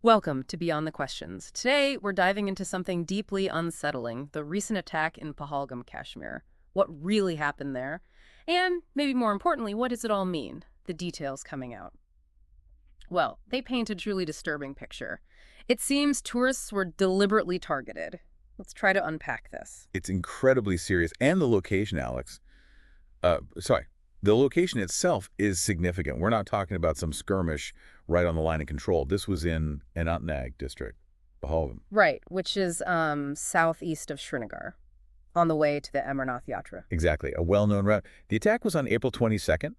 Welcome to Beyond the Questions. Today, we're diving into something deeply unsettling, the recent attack in Pahalgam, Kashmir. What really happened there? And, maybe more importantly, what does it all mean? The details coming out. Well, they paint a truly disturbing picture. It seems tourists were deliberately targeted. Let's try to unpack this. It's incredibly serious. And the location, Alex, the location itself is significant. We're not talking about some skirmish right on the line of control. This was in Anantnag district, Pahalgam. Right, which is southeast of Srinagar, on the way to the Amarnath Yatra. Exactly, a well-known route. The attack was on April 22nd,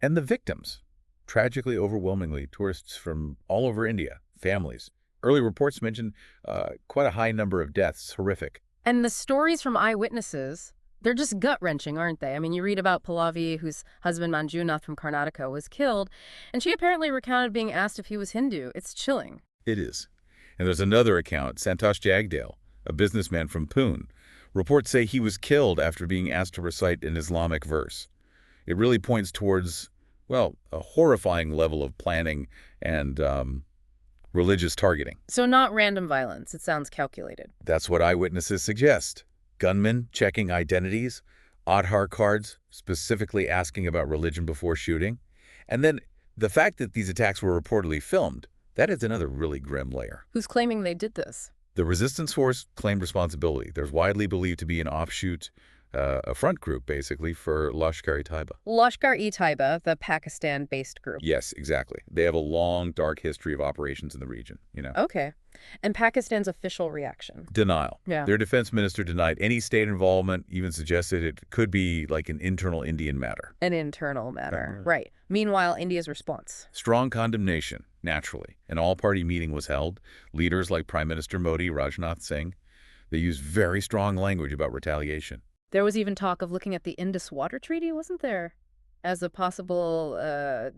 and the victims, tragically, overwhelmingly, tourists from all over India, families. Early reports mentioned quite a high number of deaths, horrific. And the stories from eyewitnesses, they're just gut-wrenching, aren't they? I mean, you read about Pallavi, whose husband Manjunath from Karnataka was killed, and she apparently recounted being asked if he was Hindu. It's chilling. It is. And there's another account, Santosh Jagdale, a businessman from Pune. Reports say he was killed after being asked to recite an Islamic verse. It really points towards, well, a horrifying level of planning and religious targeting. So not random violence. It sounds calculated. That's what eyewitnesses suggest. Gunmen checking identities, Aadhaar cards, specifically asking about religion before shooting. And then the fact that these attacks were reportedly filmed, that is another really grim layer. Who's claiming they did this? The resistance force claimed responsibility. There's widely believed to be an offshoot, a front group, basically, for Lashkar-e-Taiba. Lashkar-e-Taiba, the Pakistan-based group. Yes, exactly. They have a long, dark history of operations in the region, Okay. And Pakistan's official reaction? Denial. Yeah. Their defense minister denied any state involvement, even suggested it could be like an internal Indian matter. An internal matter. Right. Meanwhile, India's response? Strong condemnation, naturally. An all-party meeting was held. Leaders like Prime Minister Modi, Rajnath Singh, they used very strong language about retaliation. There was even talk of looking at the Indus Waters Treaty, wasn't there? As a possible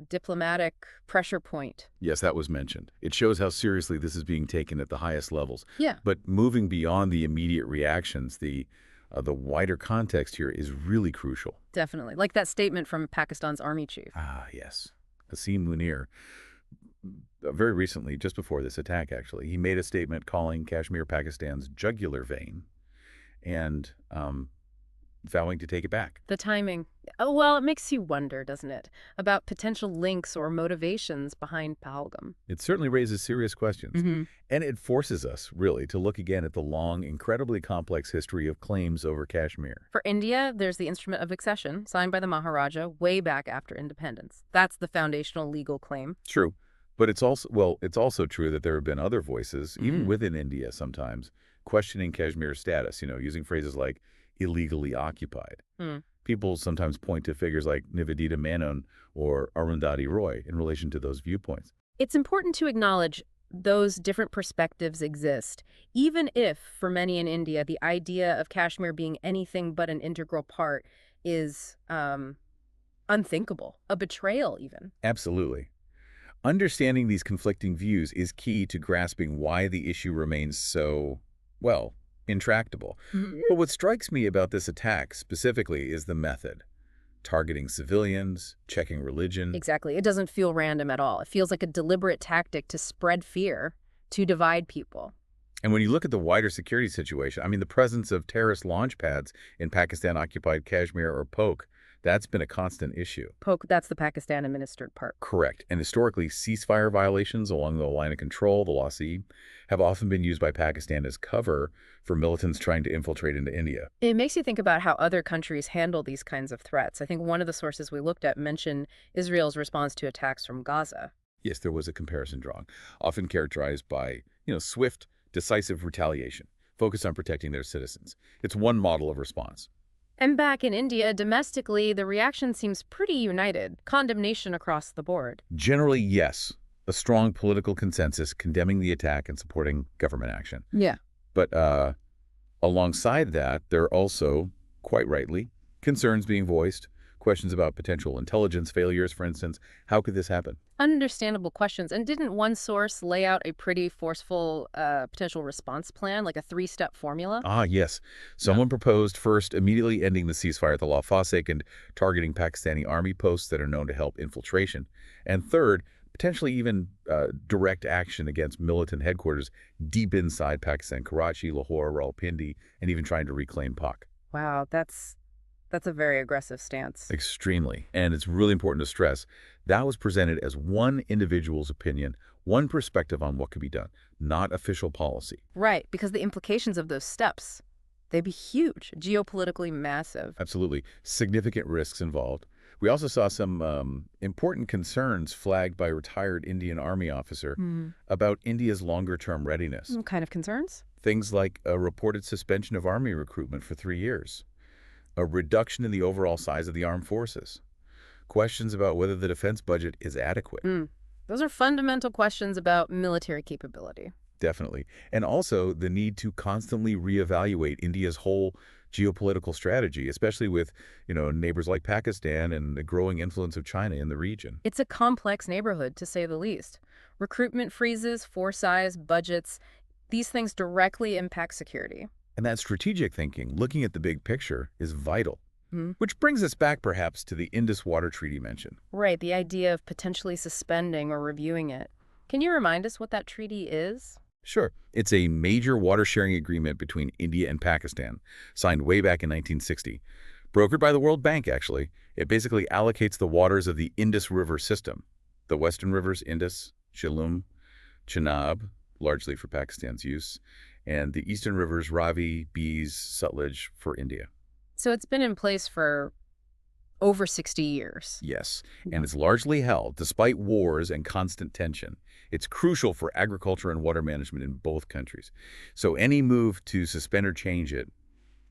diplomatic pressure point. Yes, that was mentioned. It shows how seriously this is being taken at the highest levels. Yeah. But moving beyond the immediate reactions, the wider context here is really crucial. Definitely. Like that statement from Pakistan's army chief. Ah, yes. Hasim Munir, very recently, just before this attack, actually, he made a statement calling Kashmir Pakistan's jugular vein and vowing to take it back. The timing. Oh, well, it makes you wonder, doesn't it, about potential links or motivations behind Pahalgam. It certainly raises serious questions. And it forces us, really, to look again at the long, incredibly complex history of claims over Kashmir. For India, there's the Instrument of Accession, signed by the Maharaja way back after independence. That's the foundational legal claim. True. But it's also true that there have been other voices, even within India sometimes, questioning Kashmir's status, using phrases like illegally occupied. People sometimes point to figures like Nivedita Menon or Arundhati Roy in relation to those viewpoints. It's important to acknowledge those different perspectives exist, even if, for many in India, the idea of Kashmir being anything but an integral part is unthinkable, a betrayal even. Absolutely. Understanding these conflicting views is key to grasping why the issue remains so, well, intractable. But what strikes me about this attack specifically is the method. Targeting civilians, checking religion. Exactly. It doesn't feel random at all. It feels like a deliberate tactic to spread fear, to divide people. And when you look at the wider security situation, I mean, the presence of terrorist launch pads in Pakistan-occupied Kashmir or POK, that's been a constant issue. POK, that's the Pakistan-administered part. Correct. And historically, ceasefire violations along the line of control, the LASI, have often been used by Pakistan as cover for militants trying to infiltrate into India. It makes you think about how other countries handle these kinds of threats. I think one of the sources we looked at mentioned Israel's response to attacks from Gaza. Yes, there was a comparison drawn, often characterized by, swift, decisive retaliation, focused on protecting their citizens. It's one model of response. And back in India, domestically, the reaction seems pretty united. Condemnation across the board. Generally, yes. A strong political consensus condemning the attack and supporting government action. Yeah. But alongside that, there are also, quite rightly, concerns being voiced, questions about potential intelligence failures, for instance. How could this happen? Understandable questions. And didn't one source lay out a pretty forceful potential response plan, like a 3-step formula? Ah, yes. Someone proposed first immediately ending the ceasefire at the Lafasek and targeting Pakistani army posts that are known to help infiltration. And third, potentially even direct action against militant headquarters deep inside Pakistan, Karachi, Lahore, Rawalpindi, and even trying to reclaim Pak. Wow, that's a very aggressive stance. Extremely. And it's really important to stress that was presented as one individual's opinion, one perspective on what could be done, not official policy. Right, because the implications of those steps, they'd be huge, geopolitically massive. Absolutely. Significant risks involved. We also saw some important concerns flagged by a retired Indian Army officer about India's longer-term readiness. What kind of concerns? Things like a reported suspension of Army recruitment for 3 years, a reduction in the overall size of the armed forces, questions about whether the defense budget is adequate. Those are fundamental questions about military capability. Definitely. And also the need to constantly reevaluate India's whole geopolitical strategy, especially with, neighbors like Pakistan and the growing influence of China in the region. It's a complex neighborhood, to say the least. Recruitment freezes, force size, budgets, these things directly impact security. And that strategic thinking, looking at the big picture, is vital. Which brings us back, perhaps, to the Indus Water Treaty mentioned. Right, the idea of potentially suspending or reviewing it. Can you remind us what that treaty is? Sure. It's a major water-sharing agreement between India and Pakistan, signed way back in 1960. Brokered by the World Bank, actually. It basically allocates the waters of the Indus River system. The western rivers, Indus, Jhelum, Chenab, largely for Pakistan's use, and the eastern rivers, Ravi, Beas, Sutlej, for India. So it's been in place for over 60 years. Yes, and it's largely held, despite wars and constant tension. It's crucial for agriculture and water management in both countries. So any move to suspend or change it,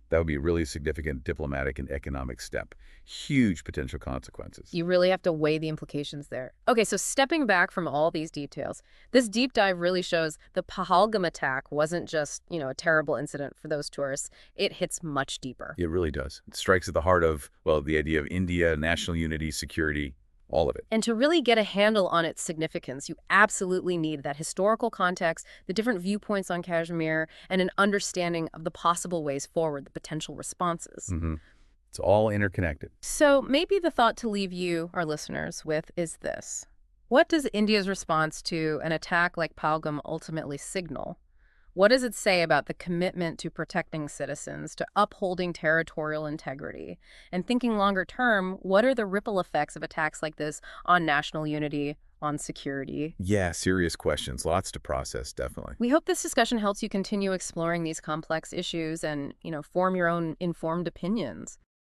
that would be a really significant diplomatic and economic step. Huge potential consequences. You really have to weigh the implications there. Okay, so stepping back from all these details, this deep dive really shows the Pahalgam attack wasn't just, a terrible incident for those tourists. It hits much deeper. It really does. It strikes at the heart of, the idea of India, national unity, security, all of it. And to really get a handle on its significance, you absolutely need that historical context, the different viewpoints on Kashmir, and an understanding of the possible ways forward, the potential responses. It's all interconnected. So maybe the thought to leave you, our listeners, with is this. What does India's response to an attack like Pahalgam ultimately signal? What does it say about the commitment to protecting citizens, to upholding territorial integrity? And thinking longer term, what are the ripple effects of attacks like this on national unity, on security? Yeah, serious questions. Lots to process, definitely. We hope this discussion helps you continue exploring these complex issues and, form your own informed opinions.